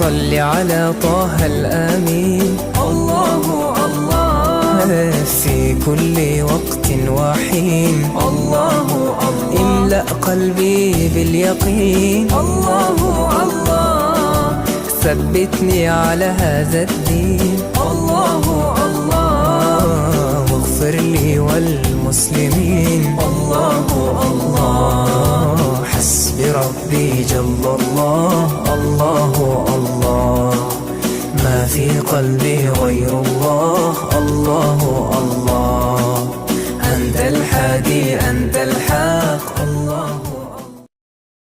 صل على طه الأمين. الله الله في كل وقت وحين. الله الله املأ قلبي باليقين. الله الله ثبتني على هذا الدين. الله الله واغفر لي والمسلمين. الله الله حسبي ربي جل الله. الله الله ما في قلبي غير الله. الله الله أنت الحادي أنت الحق. الله